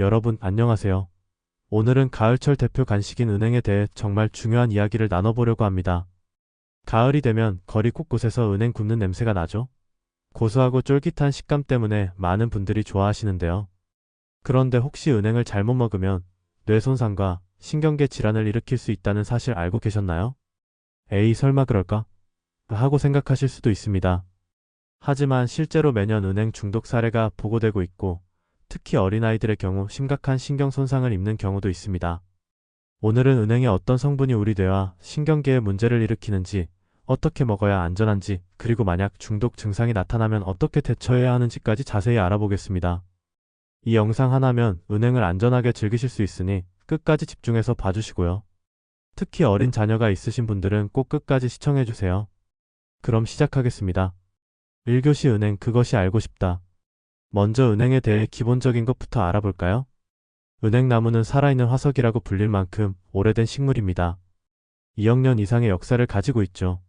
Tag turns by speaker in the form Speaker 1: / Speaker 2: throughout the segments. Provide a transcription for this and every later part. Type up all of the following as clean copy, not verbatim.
Speaker 1: 여러분 안녕하세요. 오늘은 가을철 대표 간식인 은행에 대해 정말 중요한 이야기를 나눠보려고 합니다. 가을이 되면 거리 곳곳에서 은행 굽는 냄새가 나죠? 고소하고 쫄깃한 식감 때문에 많은 분들이 좋아하시는데요. 그런데 혹시 은행을 잘못 먹으면 뇌 손상과 신경계 질환을 일으킬 수 있다는 사실 알고 계셨나요? 에이, 설마 그럴까? 하고 생각하실 수도 있습니다. 하지만 실제로 매년 은행 중독 사례가 보고되고 있고, 특히 어린아이들의 경우 심각한 신경 손상을 입는 경우도 있습니다. 오늘은 은행의 어떤 성분이 우리 뇌와 신경계에 문제를 일으키는지, 어떻게 먹어야 안전한지, 그리고 만약 중독 증상이 나타나면 어떻게 대처해야 하는지까지 자세히 알아보겠습니다. 이 영상 하나면 은행을 안전하게 즐기실 수 있으니 끝까지 집중해서 봐주시고요. 특히 어린 자녀가 있으신 분들은 꼭 끝까지 시청해주세요. 그럼 시작하겠습니다. 1교시 은행 그것이 알고 싶다. 먼저 은행에 대해 기본적인 것부터 알아볼까요? 은행나무는 살아있는 화석이라고 불릴 만큼 오래된 식물입니다. 2억 년 이상의 역사를 가지고 있죠.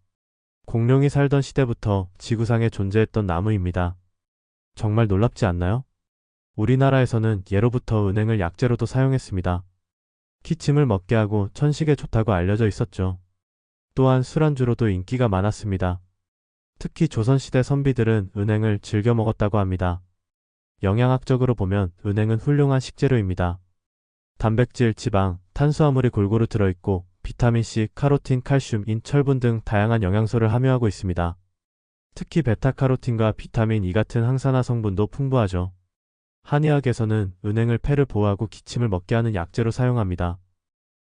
Speaker 1: 공룡이 살던 시대부터 지구상에 존재했던 나무입니다. 정말 놀랍지 않나요? 우리나라에서는 예로부터 은행을 약재로도 사용했습니다. 기침을 먹게 하고 천식에 좋다고 알려져 있었죠. 또한 술안주로도 인기가 많았습니다. 특히 조선시대 선비들은 은행을 즐겨 먹었다고 합니다. 영양학적으로 보면 은행은 훌륭한 식재료입니다. 단백질, 지방, 탄수화물이 골고루 들어있고 비타민C, 카로틴, 칼슘, 인, 철분 등 다양한 영양소를 함유하고 있습니다. 특히 베타카로틴과 비타민 E 같은 항산화 성분도 풍부하죠. 한의학에서는 은행을 폐를 보호하고 기침을 먹게 하는 약재로 사용합니다.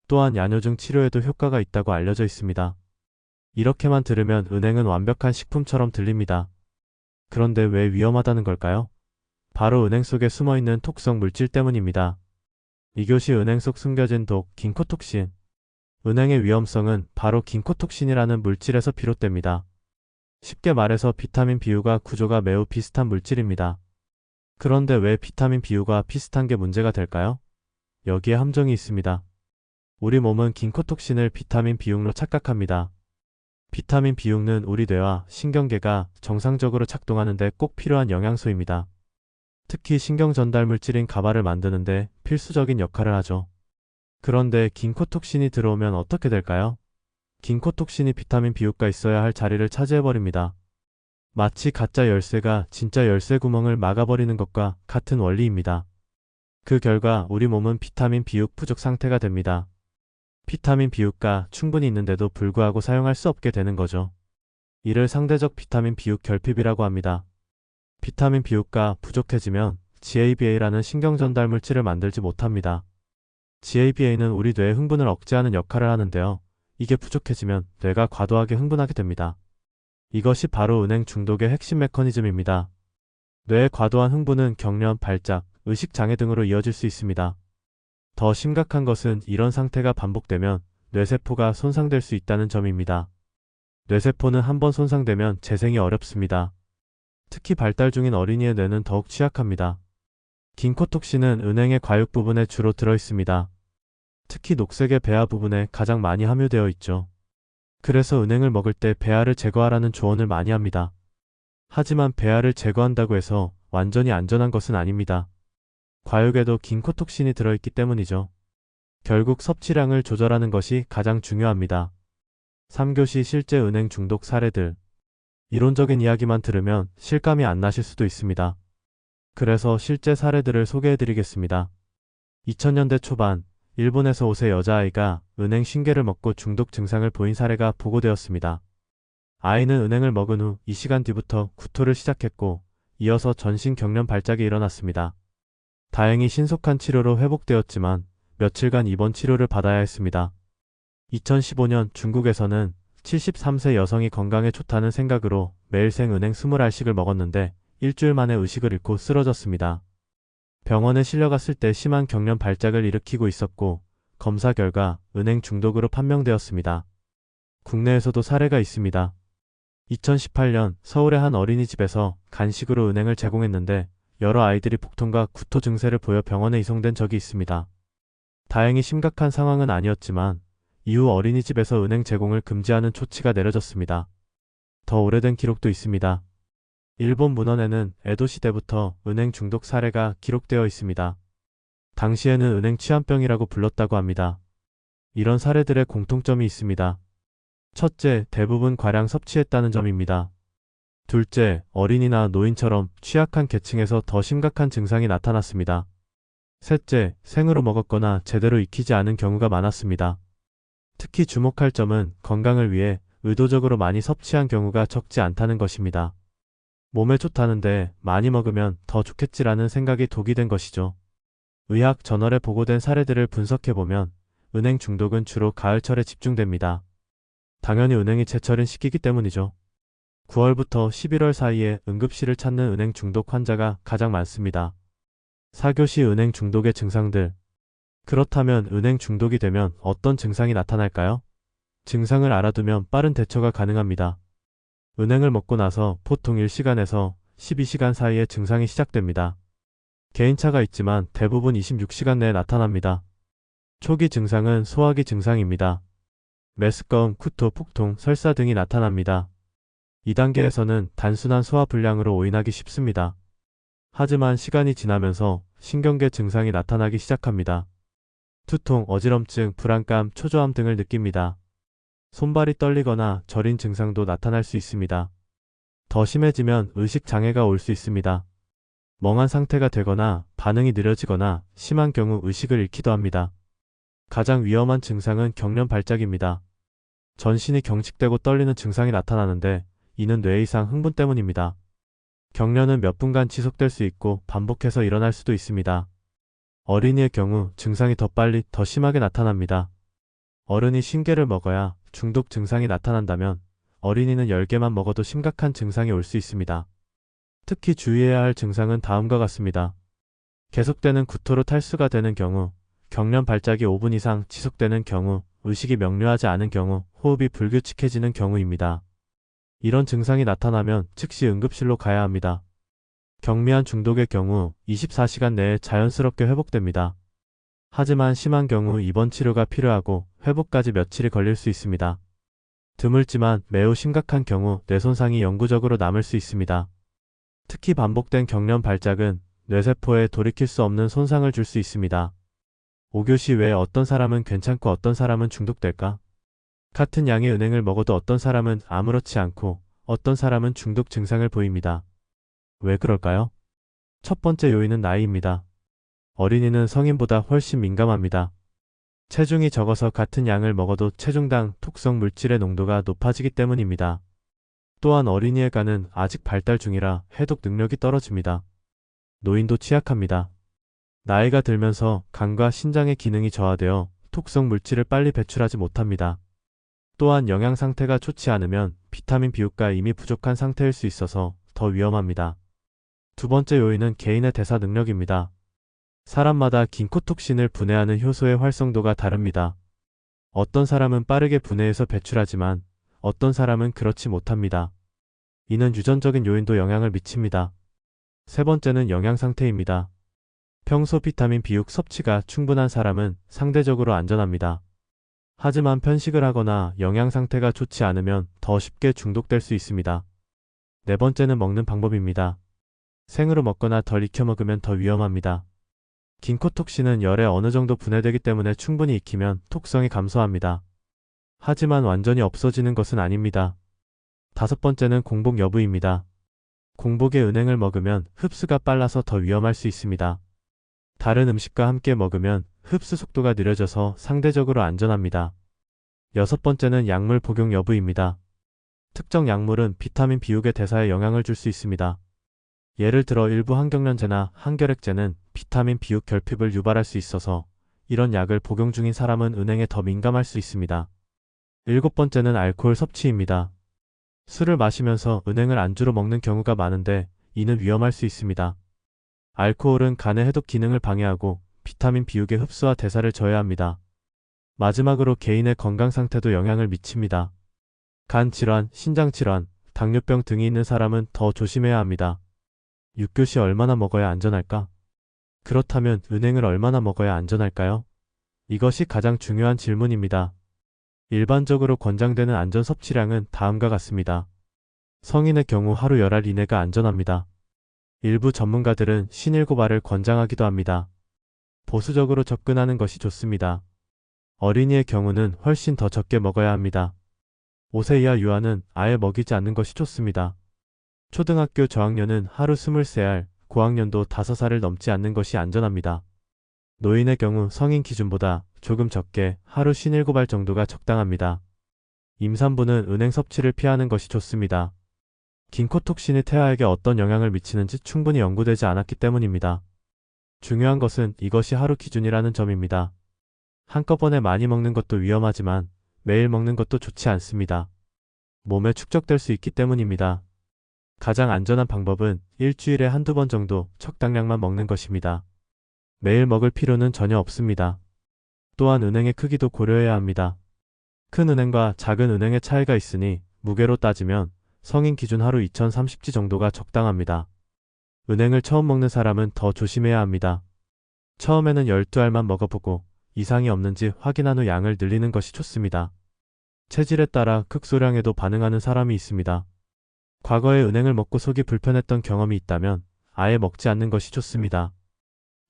Speaker 1: 또한 야뇨증 치료에도 효과가 있다고 알려져 있습니다. 이렇게만 들으면 은행은 완벽한 식품처럼 들립니다. 그런데 왜 위험하다는 걸까요? 바로 은행 속에 숨어있는 독성 물질 때문입니다. 2교시 은행 속 숨겨진 독, 긴코톡신. 은행의 위험성은 바로 긴코톡신이라는 물질에서 비롯됩니다. 쉽게 말해서 비타민 B유가 구조가 매우 비슷한 물질입니다. 그런데 왜 비타민 B유가 비슷한 게 문제가 될까요? 여기에 함정이 있습니다. 우리 몸은 긴코톡신을 비타민 B6로 착각합니다. 비타민 B6는 우리 뇌와 신경계가 정상적으로 작동하는 데 꼭 필요한 영양소입니다. 특히 신경 전달 물질인 가바를 만드는데 필수적인 역할을 하죠. 그런데 긴코톡신이 들어오면 어떻게 될까요? 긴코톡신이 비타민 B6가 있어야 할 자리를 차지해버립니다. 마치 가짜 열쇠가 진짜 열쇠 구멍을 막아버리는 것과 같은 원리입니다. 그 결과 우리 몸은 비타민 B6 부족 상태가 됩니다. 비타민 B6가 충분히 있는데도 불구하고 사용할 수 없게 되는 거죠. 이를 상대적 비타민 B6 결핍이라고 합니다. 비타민 B6가 부족해지면 GABA라는 신경전달 물질을 만들지 못합니다. GABA는 우리 뇌의 흥분을 억제하는 역할을 하는데요. 이게 부족해지면 뇌가 과도하게 흥분하게 됩니다. 이것이 바로 은행 중독의 핵심 메커니즘입니다. 뇌의 과도한 흥분은 경련, 발작, 의식장애 등으로 이어질 수 있습니다. 더 심각한 것은 이런 상태가 반복되면 뇌세포가 손상될 수 있다는 점입니다. 뇌세포는 한번 손상되면 재생이 어렵습니다. 특히 발달 중인 어린이의 뇌는 더욱 취약합니다. 긴코톡신은 은행의 과육 부분에 주로 들어있습니다. 특히 녹색의 배아 부분에 가장 많이 함유되어 있죠. 그래서 은행을 먹을 때 배아를 제거하라는 조언을 많이 합니다. 하지만 배아를 제거한다고 해서 완전히 안전한 것은 아닙니다. 과육에도 긴코톡신이 들어있기 때문이죠. 결국 섭취량을 조절하는 것이 가장 중요합니다. 3교시 실제 은행 중독 사례들. 이론적인 이야기만 들으면 실감이 안 나실 수도 있습니다. 그래서 실제 사례들을 소개해드리겠습니다. 2000년대 초반, 일본에서 5세 여자아이가 은행 신개를 먹고 중독 증상을 보인 사례가 보고되었습니다. 아이는 은행을 먹은 후 2시간 뒤부터 구토를 시작했고, 이어서 전신 경련 발작이 일어났습니다. 다행히 신속한 치료로 회복되었지만 며칠간 입원 치료를 받아야 했습니다. 2015년 중국에서는 73세 여성이 건강에 좋다는 생각으로 매일 생은행 20알씩을 먹었는데 일주일 만에 의식을 잃고 쓰러졌습니다. 병원에 실려갔을 때 심한 경련 발작을 일으키고 있었고 검사 결과 은행 중독으로 판명되었습니다. 국내에서도 사례가 있습니다. 2018년 서울의 한 어린이집에서 간식으로 은행을 제공했는데 여러 아이들이 복통과 구토 증세를 보여 병원에 이송된 적이 있습니다. 다행히 심각한 상황은 아니었지만 이후 어린이집에서 은행 제공을 금지하는 조치가 내려졌습니다. 더 오래된 기록도 있습니다. 일본 문헌에는 에도 시대부터 은행 중독 사례가 기록되어 있습니다. 당시에는 은행 취한병이라고 불렀다고 합니다. 이런 사례들의 공통점이 있습니다. 첫째, 대부분 과량 섭취했다는 점입니다. 둘째, 어린이나 노인처럼 취약한 계층에서 더 심각한 증상이 나타났습니다. 셋째, 생으로 먹었거나 제대로 익히지 않은 경우가 많았습니다. 특히 주목할 점은 건강을 위해 의도적으로 많이 섭취한 경우가 적지 않다는 것입니다. 몸에 좋다는데 많이 먹으면 더 좋겠지라는 생각이 독이 된 것이죠. 의학 저널에 보고된 사례들을 분석해보면 은행 중독은 주로 가을철에 집중됩니다. 당연히 은행이 제철인 시기이기 때문이죠. 9월부터 11월 사이에 응급실을 찾는 은행 중독 환자가 가장 많습니다. 4교시 은행 중독의 증상들. 그렇다면 은행 중독이 되면 어떤 증상이 나타날까요? 증상을 알아두면 빠른 대처가 가능합니다. 은행을 먹고 나서 보통 1시간에서 12시간 사이에 증상이 시작됩니다. 개인차가 있지만 대부분 26시간 내에 나타납니다. 초기 증상은 소화기 증상입니다. 메스꺼움, 구토,腹통, 설사 등이 나타납니다. 2단계에서는 단순한 소화불량으로 오인하기 쉽습니다. 하지만 시간이 지나면서 신경계 증상이 나타나기 시작합니다. 두통, 어지럼증, 불안감, 초조함 등을 느낍니다. 손발이 떨리거나 저린 증상도 나타날 수 있습니다. 더 심해지면 의식장애가 올 수 있습니다. 멍한 상태가 되거나 반응이 느려지거나 심한 경우 의식을 잃기도 합니다. 가장 위험한 증상은 경련 발작입니다. 전신이 경직되고 떨리는 증상이 나타나는데 이는 뇌 이상 흥분 때문입니다. 경련은 몇 분간 지속될 수 있고 반복해서 일어날 수도 있습니다. 어린이의 경우 증상이 더 빨리 더 심하게 나타납니다. 어른이 50개를 먹어야 중독 증상이 나타난다면 어린이는 10개만 먹어도 심각한 증상이 올 수 있습니다. 특히 주의해야 할 증상은 다음과 같습니다. 계속되는 구토로 탈수가 되는 경우, 경련 발작이 5분 이상 지속되는 경우, 의식이 명료하지 않은 경우, 호흡이 불규칙해지는 경우입니다. 이런 증상이 나타나면 즉시 응급실로 가야 합니다. 경미한 중독의 경우 24시간 내에 자연스럽게 회복됩니다. 하지만 심한 경우 입원 치료가 필요하고 회복까지 며칠이 걸릴 수 있습니다. 드물지만 매우 심각한 경우 뇌 손상이 영구적으로 남을 수 있습니다. 특히 반복된 경련 발작은 뇌세포에 돌이킬 수 없는 손상을 줄 수 있습니다. 5교시 왜 어떤 사람은 괜찮고 어떤 사람은 중독될까? 같은 양의 은행을 먹어도 어떤 사람은 아무렇지 않고 어떤 사람은 중독 증상을 보입니다. 왜 그럴까요? 첫 번째 요인은 나이입니다. 어린이는 성인보다 훨씬 민감합니다. 체중이 적어서 같은 양을 먹어도 체중당 독성 물질의 농도가 높아지기 때문입니다. 또한 어린이의 간은 아직 발달 중이라 해독 능력이 떨어집니다. 노인도 취약합니다. 나이가 들면서 간과 신장의 기능이 저하되어 독성 물질을 빨리 배출하지 못합니다. 또한 영양 상태가 좋지 않으면 비타민 B육가 이미 부족한 상태일 수 있어서 더 위험합니다. 두 번째 요인은 개인의 대사 능력입니다. 사람마다 긴코톡신을 분해하는 효소의 활성도가 다릅니다. 어떤 사람은 빠르게 분해해서 배출하지만 어떤 사람은 그렇지 못합니다. 이는 유전적인 요인도 영향을 미칩니다. 세 번째는 영양 상태입니다. 평소 비타민 B6 섭취가 충분한 사람은 상대적으로 안전합니다. 하지만 편식을 하거나 영양 상태가 좋지 않으면 더 쉽게 중독될 수 있습니다. 네 번째는 먹는 방법입니다. 생으로 먹거나 덜 익혀 먹으면 더 위험합니다. 긴코톡신은 열에 어느 정도 분해되기 때문에 충분히 익히면 톡성이 감소합니다. 하지만 완전히 없어지는 것은 아닙니다. 다섯 번째는 공복 여부입니다. 공복에 은행을 먹으면 흡수가 빨라서 더 위험할 수 있습니다. 다른 음식과 함께 먹으면 흡수 속도가 느려져서 상대적으로 안전합니다. 여섯 번째는 약물 복용 여부입니다. 특정 약물은 비타민 B6의 대사에 영향을 줄 수 있습니다. 예를 들어 일부 항경련제나 항결핵제는 비타민 B6 결핍을 유발할 수 있어서 이런 약을 복용 중인 사람은 은행에 더 민감할 수 있습니다. 일곱 번째는 알코올 섭취입니다. 술을 마시면서 은행을 안주로 먹는 경우가 많은데 이는 위험할 수 있습니다. 알코올은 간의 해독 기능을 방해하고 비타민 B6의 흡수와 대사를 저해합니다. 마지막으로 개인의 건강 상태도 영향을 미칩니다. 간 질환, 신장 질환, 당뇨병 등이 있는 사람은 더 조심해야 합니다. 6교시 얼마나 먹어야 안전할까? 그렇다면 은행을 얼마나 먹어야 안전할까요? 이것이 가장 중요한 질문입니다. 일반적으로 권장되는 안전 섭취량은 다음과 같습니다. 성인의 경우 하루 10알 이내가 안전합니다. 일부 전문가들은 57알을 권장하기도 합니다. 보수적으로 접근하는 것이 좋습니다. 어린이의 경우는 훨씬 더 적게 먹어야 합니다. 5세 이하 유아는 아예 먹이지 않는 것이 좋습니다. 초등학교 저학년은 하루 23알, 고학년도 5살을 넘지 않는 것이 안전합니다. 노인의 경우 성인 기준보다 조금 적게 하루 57알 정도가 적당합니다. 임산부는 은행 섭취를 피하는 것이 좋습니다. 긴코톡신이 태아에게 어떤 영향을 미치는지 충분히 연구되지 않았기 때문입니다. 중요한 것은 이것이 하루 기준이라는 점입니다. 한꺼번에 많이 먹는 것도 위험하지만 매일 먹는 것도 좋지 않습니다. 몸에 축적될 수 있기 때문입니다. 가장 안전한 방법은 일주일에 한두 번 정도 적당량만 먹는 것입니다. 매일 먹을 필요는 전혀 없습니다. 또한 은행의 크기도 고려해야 합니다. 큰 은행과 작은 은행의 차이가 있으니 무게로 따지면 성인 기준 하루 2030지 정도가 적당합니다. 은행을 처음 먹는 사람은 더 조심해야 합니다. 처음에는 12알만 먹어보고 이상이 없는지 확인한 후 양을 늘리는 것이 좋습니다. 체질에 따라 극소량에도 반응하는 사람이 있습니다. 과거에 은행을 먹고 속이 불편했던 경험이 있다면 아예 먹지 않는 것이 좋습니다.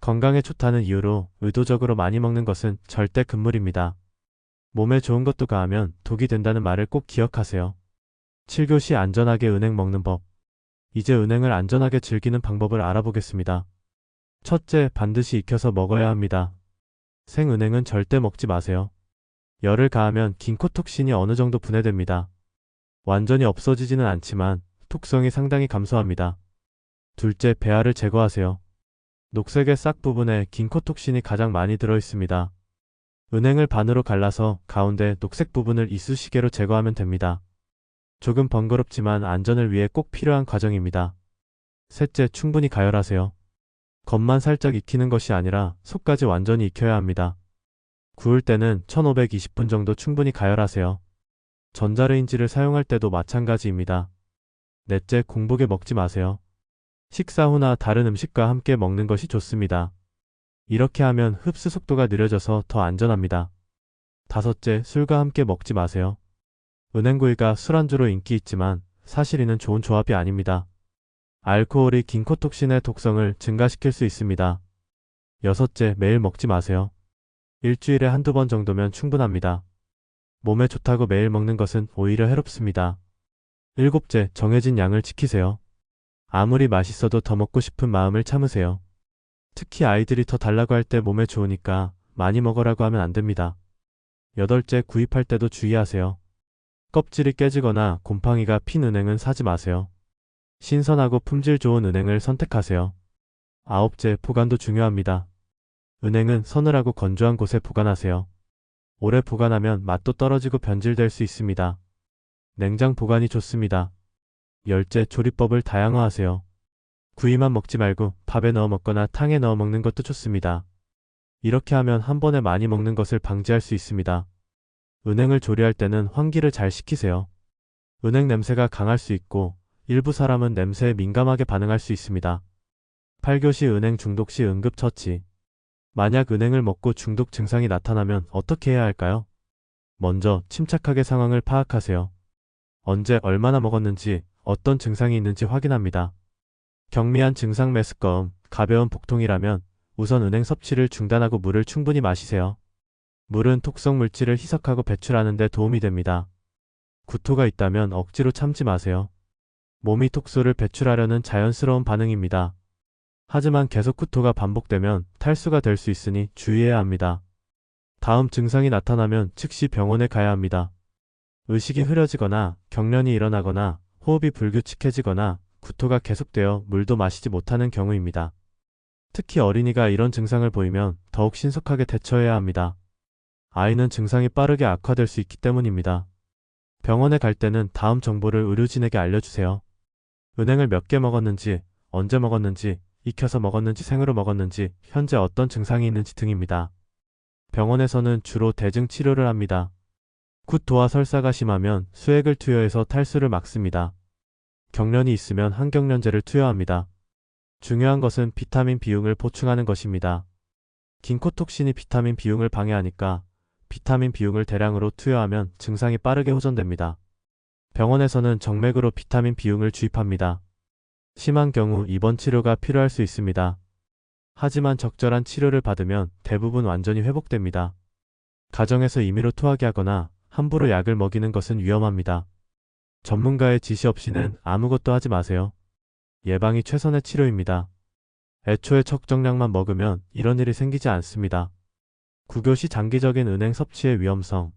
Speaker 1: 건강에 좋다는 이유로 의도적으로 많이 먹는 것은 절대 금물입니다. 몸에 좋은 것도 가하면 독이 된다는 말을 꼭 기억하세요. 7교시 안전하게 은행 먹는 법. 이제 은행을 안전하게 즐기는 방법을 알아보겠습니다. 첫째, 반드시 익혀서 먹어야 합니다. 생은행은 절대 먹지 마세요. 열을 가하면 긴코톡신이 어느 정도 분해됩니다. 완전히 없어지지는 않지만 톡성이 상당히 감소합니다. 둘째, 배알을 제거하세요. 녹색의 싹 부분에 긴코톡신이 가장 많이 들어있습니다. 은행을 반으로 갈라서 가운데 녹색 부분을 이쑤시개로 제거하면 됩니다. 조금 번거롭지만 안전을 위해 꼭 필요한 과정입니다. 셋째, 충분히 가열하세요. 겉만 살짝 익히는 것이 아니라 속까지 완전히 익혀야 합니다. 구울 때는 1520분 정도 충분히 가열하세요. 전자레인지를 사용할 때도 마찬가지입니다. 넷째, 공복에 먹지 마세요. 식사 후나 다른 음식과 함께 먹는 것이 좋습니다. 이렇게 하면 흡수 속도가 느려져서 더 안전합니다. 다섯째, 술과 함께 먹지 마세요. 은행구이가 술안주로 인기 있지만 사실 이는 좋은 조합이 아닙니다. 알코올이 긴코톡신의 독성을 증가시킬 수 있습니다. 여섯째, 매일 먹지 마세요. 일주일에 한두 번 정도면 충분합니다. 몸에 좋다고 매일 먹는 것은 오히려 해롭습니다. 일곱째, 정해진 양을 지키세요. 아무리 맛있어도 더 먹고 싶은 마음을 참으세요. 특히 아이들이 더 달라고 할 때 몸에 좋으니까 많이 먹으라고 하면 안 됩니다. 여덟째, 구입할 때도 주의하세요. 껍질이 깨지거나 곰팡이가 핀 은행은 사지 마세요. 신선하고 품질 좋은 은행을 선택하세요. 아홉째, 보관도 중요합니다. 은행은 서늘하고 건조한 곳에 보관하세요. 오래 보관하면 맛도 떨어지고 변질될 수 있습니다. 냉장 보관이 좋습니다. 열째, 조리법을 다양화하세요. 구이만 먹지 말고 밥에 넣어 먹거나 탕에 넣어 먹는 것도 좋습니다. 이렇게 하면 한 번에 많이 먹는 것을 방지할 수 있습니다. 은행을 조리할 때는 환기를 잘 시키세요. 은행 냄새가 강할 수 있고 일부 사람은 냄새에 민감하게 반응할 수 있습니다. 8교시 은행 중독 시 응급처치. 만약 은행을 먹고 중독 증상이 나타나면 어떻게 해야 할까요? 먼저 침착하게 상황을 파악하세요. 언제 얼마나 먹었는지 어떤 증상이 있는지 확인합니다. 경미한 증상 메스꺼움, 가벼운 복통이라면 우선 은행 섭취를 중단하고 물을 충분히 마시세요. 물은 톡성 물질을 희석하고 배출하는 데 도움이 됩니다. 구토가 있다면 억지로 참지 마세요. 몸이 톡소를 배출하려는 자연스러운 반응입니다. 하지만 계속 구토가 반복되면 탈수가 될 수 있으니 주의해야 합니다. 다음 증상이 나타나면 즉시 병원에 가야 합니다. 의식이 흐려지거나 경련이 일어나거나 호흡이 불규칙해지거나 구토가 계속되어 물도 마시지 못하는 경우입니다. 특히 어린이가 이런 증상을 보이면 더욱 신속하게 대처해야 합니다. 아이는 증상이 빠르게 악화될 수 있기 때문입니다. 병원에 갈 때는 다음 정보를 의료진에게 알려주세요. 은행을 몇 개 먹었는지, 언제 먹었는지, 익혀서 먹었는지 생으로 먹었는지, 현재 어떤 증상이 있는지 등입니다. 병원에서는 주로 대증 치료를 합니다. 구토와 설사가 심하면 수액을 투여해서 탈수를 막습니다. 경련이 있으면 항경련제를 투여합니다. 중요한 것은 비타민 비용을 보충하는 것입니다. 긴코톡신이 비타민 비용을 방해하니까 비타민 비용을 대량으로 투여하면 증상이 빠르게 호전됩니다. 병원에서는 정맥으로 비타민 비용을 주입합니다. 심한 경우 입원 치료가 필요할 수 있습니다. 하지만 적절한 치료를 받으면 대부분 완전히 회복됩니다. 가정에서 임의로 토하게 하거나 함부로 약을 먹이는 것은 위험합니다. 전문가의 지시 없이는 아무것도 하지 마세요. 예방이 최선의 치료입니다. 애초에 적정량만 먹으면 이런 일이 생기지 않습니다. 9교시 장기적인 은행 섭취의 위험성.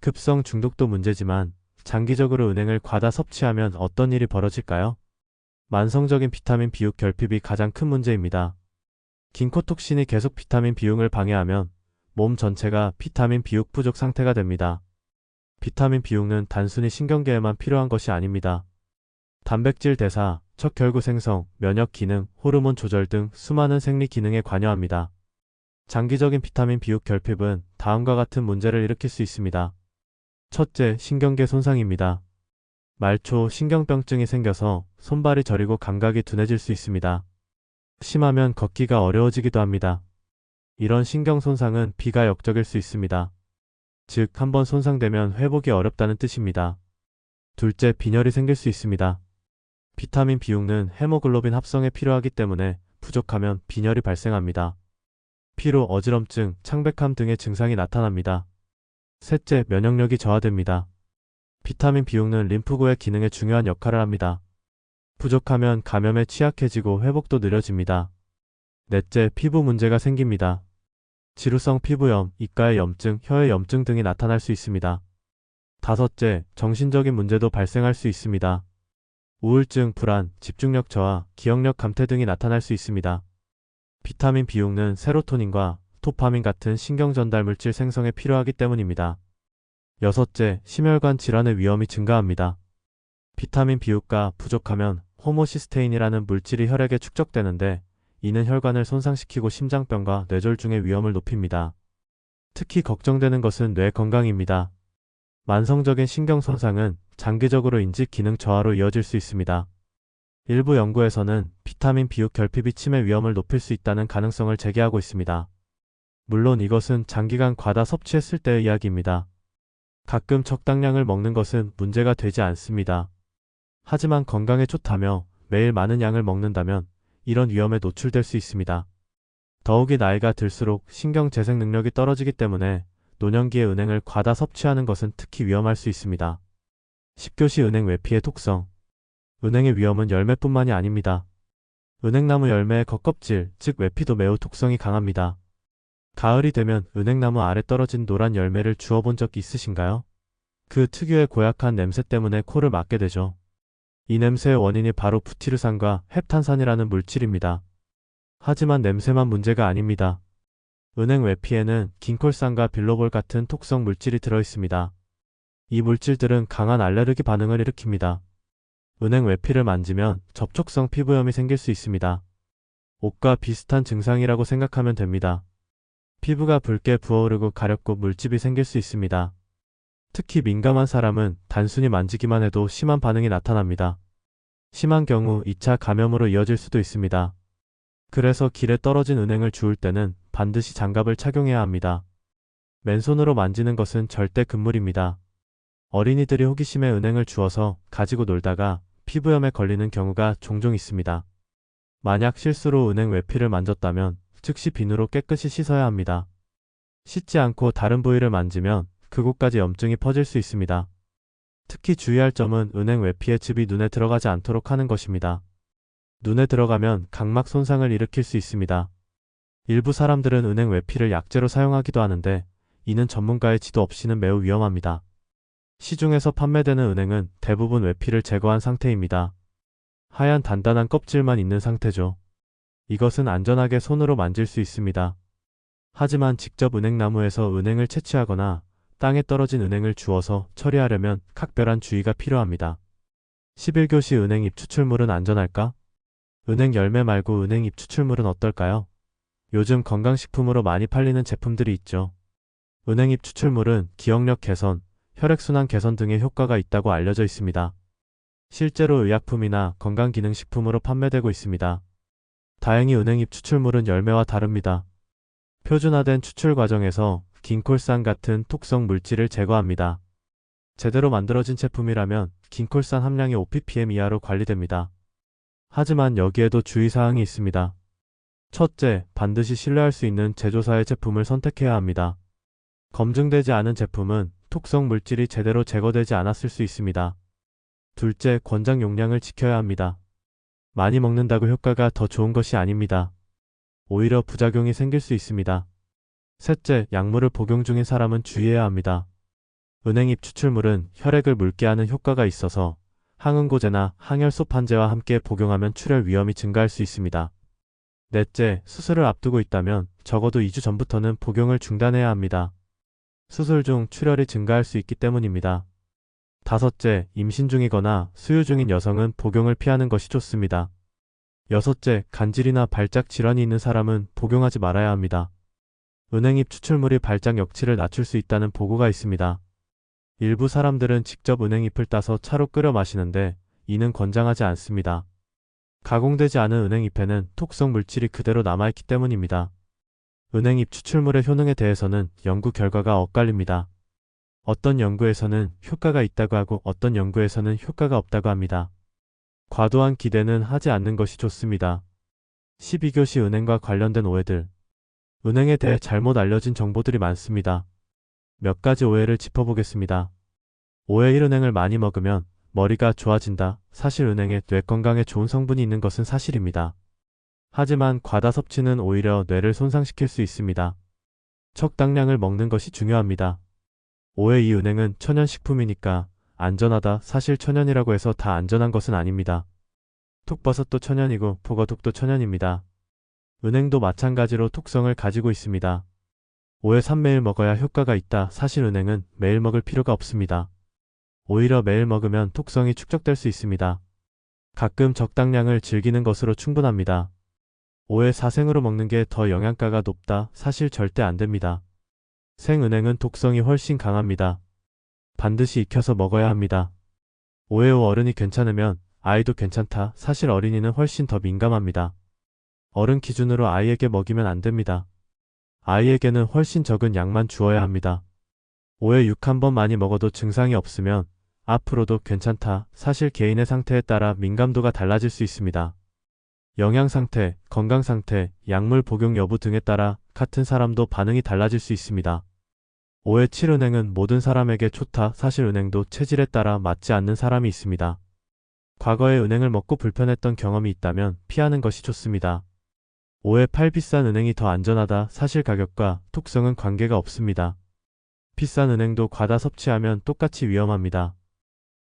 Speaker 1: 급성 중독도 문제지만 장기적으로 은행을 과다 섭취하면 어떤 일이 벌어질까요? 만성적인 비타민 비육 결핍이 가장 큰 문제입니다. 긴코톡신이 계속 비타민 비용을 방해하면 몸 전체가 비타민 비육 부족 상태가 됩니다. 비타민 비육은 단순히 신경계에만 필요한 것이 아닙니다. 단백질 대사, 척결구 생성, 면역 기능, 호르몬 조절 등 수많은 생리 기능에 관여합니다. 장기적인 비타민 비육 결핍은 다음과 같은 문제를 일으킬 수 있습니다. 첫째, 신경계 손상입니다. 말초 신경병증이 생겨서 손발이 저리고 감각이 둔해질 수 있습니다. 심하면 걷기가 어려워지기도 합니다. 이런 신경 손상은 비가역적일 수 있습니다. 즉, 한번 손상되면 회복이 어렵다는 뜻입니다. 둘째, 빈혈이 생길 수 있습니다. 비타민 비육은 헤모글로빈 합성에 필요하기 때문에 부족하면 빈혈이 발생합니다. 피로, 어지럼증, 창백함 등의 증상이 나타납니다. 셋째, 면역력이 저하됩니다. 비타민 비육은 림프구의 기능에 중요한 역할을 합니다. 부족하면 감염에 취약해지고 회복도 느려집니다. 넷째, 피부 문제가 생깁니다. 지루성 피부염, 입가의 염증, 혀의 염증 등이 나타날 수 있습니다. 다섯째, 정신적인 문제도 발생할 수 있습니다. 우울증, 불안, 집중력 저하, 기억력 감퇴 등이 나타날 수 있습니다. 비타민 비육은 세로토닌과 도파민 같은 신경 전달 물질 생성에 필요하기 때문입니다. 여섯째, 심혈관 질환의 위험이 증가합니다. 비타민 비육가 부족하면 호모시스테인이라는 물질이 혈액에 축적되는데 이는 혈관을 손상시키고 심장병과 뇌졸중의 위험을 높입니다. 특히 걱정되는 것은 뇌 건강입니다. 만성적인 신경 손상은 장기적으로 인지 기능 저하로 이어질 수 있습니다. 일부 연구에서는 비타민 비육 결핍이 치매 위험을 높일 수 있다는 가능성을 제기하고 있습니다. 물론 이것은 장기간 과다 섭취했을 때의 이야기입니다. 가끔 적당량을 먹는 것은 문제가 되지 않습니다. 하지만 건강에 좋다며 매일 많은 양을 먹는다면 이런 위험에 노출될 수 있습니다. 더욱이 나이가 들수록 신경 재생 능력이 떨어지기 때문에 노년기에 은행을 과다 섭취하는 것은 특히 위험할 수 있습니다. 10교시 은행 외피의 독성. 은행의 위험은 열매뿐만이 아닙니다. 은행나무 열매의 겉껍질, 즉 외피도 매우 독성이 강합니다. 가을이 되면 은행나무 아래 떨어진 노란 열매를 주워본 적 있으신가요? 그 특유의 고약한 냄새 때문에 코를 막게 되죠. 이 냄새의 원인이 바로 부티르산과 헵탄산이라는 물질입니다. 하지만 냄새만 문제가 아닙니다. 은행 외피에는 긴콜산과 빌로볼 같은 독성 물질이 들어있습니다. 이 물질들은 강한 알레르기 반응을 일으킵니다. 은행 외피를 만지면 접촉성 피부염이 생길 수 있습니다. 옷과 비슷한 증상이라고 생각하면 됩니다. 피부가 붉게 부어오르고 가렵고 물집이 생길 수 있습니다. 특히 민감한 사람은 단순히 만지기만 해도 심한 반응이 나타납니다. 심한 경우 2차 감염으로 이어질 수도 있습니다. 그래서 길에 떨어진 은행을 주울 때는 반드시 장갑을 착용해야 합니다. 맨손으로 만지는 것은 절대 금물입니다. 어린이들이 호기심에 은행을 주워서 가지고 놀다가 피부염에 걸리는 경우가 종종 있습니다. 만약 실수로 은행 외피를 만졌다면 즉시 비누로 깨끗이 씻어야 합니다. 씻지 않고 다른 부위를 만지면 그곳까지 염증이 퍼질 수 있습니다. 특히 주의할 점은 은행 외피의 즙이 눈에 들어가지 않도록 하는 것입니다. 눈에 들어가면 각막 손상을 일으킬 수 있습니다. 일부 사람들은 은행 외피를 약재로 사용하기도 하는데 이는 전문가의 지도 없이는 매우 위험합니다. 시중에서 판매되는 은행은 대부분 외피를 제거한 상태입니다. 하얀 단단한 껍질만 있는 상태죠. 이것은 안전하게 손으로 만질 수 있습니다. 하지만 직접 은행나무에서 은행을 채취하거나 땅에 떨어진 은행을 주워서 처리하려면 각별한 주의가 필요합니다. 11교시 은행 잎 추출물은 안전할까? 은행 열매 말고 은행 잎 추출물은 어떨까요? 요즘 건강식품으로 많이 팔리는 제품들이 있죠. 은행 잎 추출물은 기억력 개선, 혈액순환 개선 등의 효과가 있다고 알려져 있습니다. 실제로 의약품이나 건강기능식품으로 판매되고 있습니다. 다행히 은행 잎 추출물은 열매와 다릅니다. 표준화된 추출 과정에서 긴콜산 같은 독성 물질을 제거합니다. 제대로 만들어진 제품이라면 긴콜산 함량이 5ppm 이하로 관리됩니다. 하지만 여기에도 주의사항이 있습니다. 첫째, 반드시 신뢰할 수 있는 제조사의 제품을 선택해야 합니다. 검증되지 않은 제품은 톡성 물질이 제대로 제거되지 않았을 수 있습니다. 둘째, 권장 용량을 지켜야 합니다. 많이 먹는다고 효과가 더 좋은 것이 아닙니다. 오히려 부작용이 생길 수 있습니다. 셋째, 약물을 복용 중인 사람은 주의해야 합니다. 은행잎 추출물은 혈액을 묽게 하는 효과가 있어서 항응고제나 항혈소판제와 함께 복용하면 출혈 위험이 증가할 수 있습니다. 넷째, 수술을 앞두고 있다면 적어도 2주 전부터는 복용을 중단해야 합니다. 수술 중 출혈이 증가할 수 있기 때문입니다. 다섯째, 임신 중이거나 수유 중인 여성은 복용을 피하는 것이 좋습니다. 여섯째, 간질이나 발작 질환이 있는 사람은 복용하지 말아야 합니다. 은행잎 추출물이 발작 역치를 낮출 수 있다는 보고가 있습니다. 일부 사람들은 직접 은행잎을 따서 차로 끓여 마시는데 이는 권장하지 않습니다. 가공되지 않은 은행잎에는 톡성 물질이 그대로 남아있기 때문입니다. 은행잎 추출물의 효능에 대해서는 연구 결과가 엇갈립니다. 어떤 연구에서는 효과가 있다고 하고 어떤 연구에서는 효과가 없다고 합니다. 과도한 기대는 하지 않는 것이 좋습니다. 12교시 은행과 관련된 오해들. 은행에 대해 잘못 알려진 정보들이 많습니다. 몇 가지 오해를 짚어보겠습니다. 오해 1. 은행을 많이 먹으면 머리가 좋아진다. 사실 은행에 뇌 건강에 좋은 성분이 있는 것은 사실입니다. 하지만 과다 섭취는 오히려 뇌를 손상시킬 수 있습니다. 적당량을 먹는 것이 중요합니다. 오해 2. 은행은 천연식품이니까 안전하다. 사실 천연이라고 해서 다 안전한 것은 아닙니다. 톡버섯도 천연이고 포거톡도 천연입니다. 은행도 마찬가지로 톡성을 가지고 있습니다. 오해 3. 매일 먹어야 효과가 있다. 사실 은행은 매일 먹을 필요가 없습니다. 오히려 매일 먹으면 톡성이 축적될 수 있습니다. 가끔 적당량을 즐기는 것으로 충분합니다. 오해 4. 생으로 먹는 게 더 영양가가 높다. 사실 절대 안 됩니다. 생은행은 독성이 훨씬 강합니다. 반드시 익혀서 먹어야 합니다. 오해 5. 어른이 괜찮으면 아이도 괜찮다. 사실 어린이는 훨씬 더 민감합니다. 어른 기준으로 아이에게 먹이면 안 됩니다. 아이에게는 훨씬 적은 양만 주어야 합니다. 오해 6. 한 번 많이 먹어도 증상이 없으면 앞으로도 괜찮다. 사실 개인의 상태에 따라 민감도가 달라질 수 있습니다. 영양 상태, 건강 상태, 약물 복용 여부 등에 따라 같은 사람도 반응이 달라질 수 있습니다. 오해 7. 은행은 모든 사람에게 좋다. 사실 은행도 체질에 따라 맞지 않는 사람이 있습니다. 과거에 은행을 먹고 불편했던 경험이 있다면 피하는 것이 좋습니다. 오해 8. 비싼 은행이 더 안전하다. 사실 가격과 톡성은 관계가 없습니다. 비싼 은행도 과다 섭취하면 똑같이 위험합니다.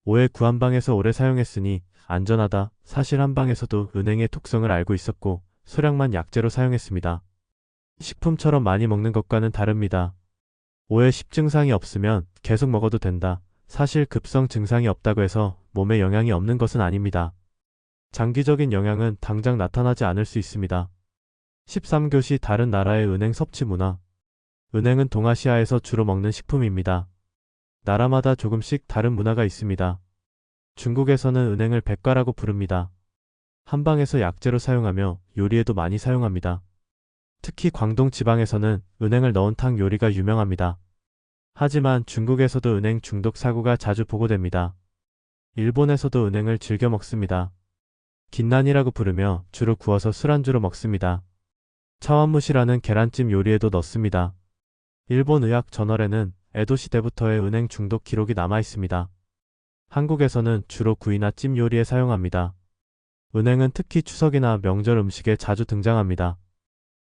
Speaker 1: 오해 9. 한방에서 오래 사용했으니 안전하다. 사실 한방에서도 은행의 톡성을 알고 있었고 소량만 약재로 사용했습니다. 식품처럼 많이 먹는 것과는 다릅니다. 오해 10. 증상이 없으면 계속 먹어도 된다. 사실 급성 증상이 없다고 해서 몸에 영향이 없는 것은 아닙니다. 장기적인 영향은 당장 나타나지 않을 수 있습니다. 13교시 다른 나라의 은행 섭취 문화. 은행은 동아시아에서 주로 먹는 식품입니다. 나라마다 조금씩 다른 문화가 있습니다. 중국에서는 은행을 백과라고 부릅니다. 한방에서 약재로 사용하며 요리에도 많이 사용합니다. 특히 광동 지방에서는 은행을 넣은 탕 요리가 유명합니다. 하지만 중국에서도 은행 중독 사고가 자주 보고됩니다. 일본에서도 은행을 즐겨 먹습니다. 긴난이라고 부르며 주로 구워서 술안주로 먹습니다. 차완무시라는 계란찜 요리에도 넣습니다. 일본 의학 저널에는 에도 시대부터의 은행 중독 기록이 남아 있습니다. 한국에서는 주로 구이나 찜 요리에 사용합니다. 은행은 특히 추석이나 명절 음식에 자주 등장합니다.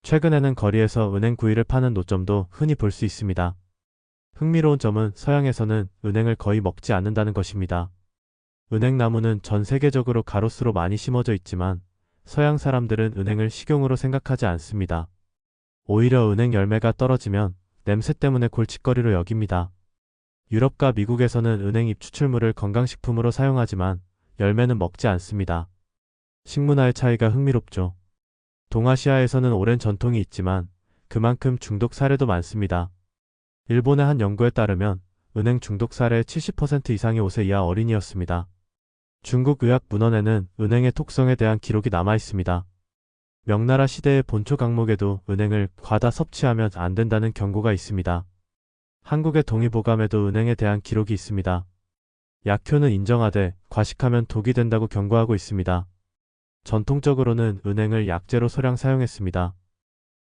Speaker 1: 최근에는 거리에서 은행 구이를 파는 노점도 흔히 볼 수 있습니다. 흥미로운 점은 서양에서는 은행을 거의 먹지 않는다는 것입니다. 은행나무는 전 세계적으로 가로수로 많이 심어져 있지만 서양 사람들은 은행을 식용으로 생각하지 않습니다. 오히려 은행 열매가 떨어지면 냄새 때문에 골칫거리로 여깁니다. 유럽과 미국에서는 은행잎 추출물을 건강식품으로 사용하지만 열매는 먹지 않습니다. 식문화의 차이가 흥미롭죠. 동아시아에서는 오랜 전통이 있지만 그만큼 중독 사례도 많습니다. 일본의 한 연구에 따르면 은행 중독 사례의 70% 이상이 5세 이하 어린이였습니다. 중국 의학 문헌에는 은행의 톡성에 대한 기록이 남아 있습니다. 명나라 시대의 본초 강목에도 은행을 과다 섭취하면 안 된다는 경고가 있습니다. 한국의 동의보감에도 은행에 대한 기록이 있습니다. 약효는 인정하되 과식하면 독이 된다고 경고하고 있습니다. 전통적으로는 은행을 약재로 소량 사용했습니다.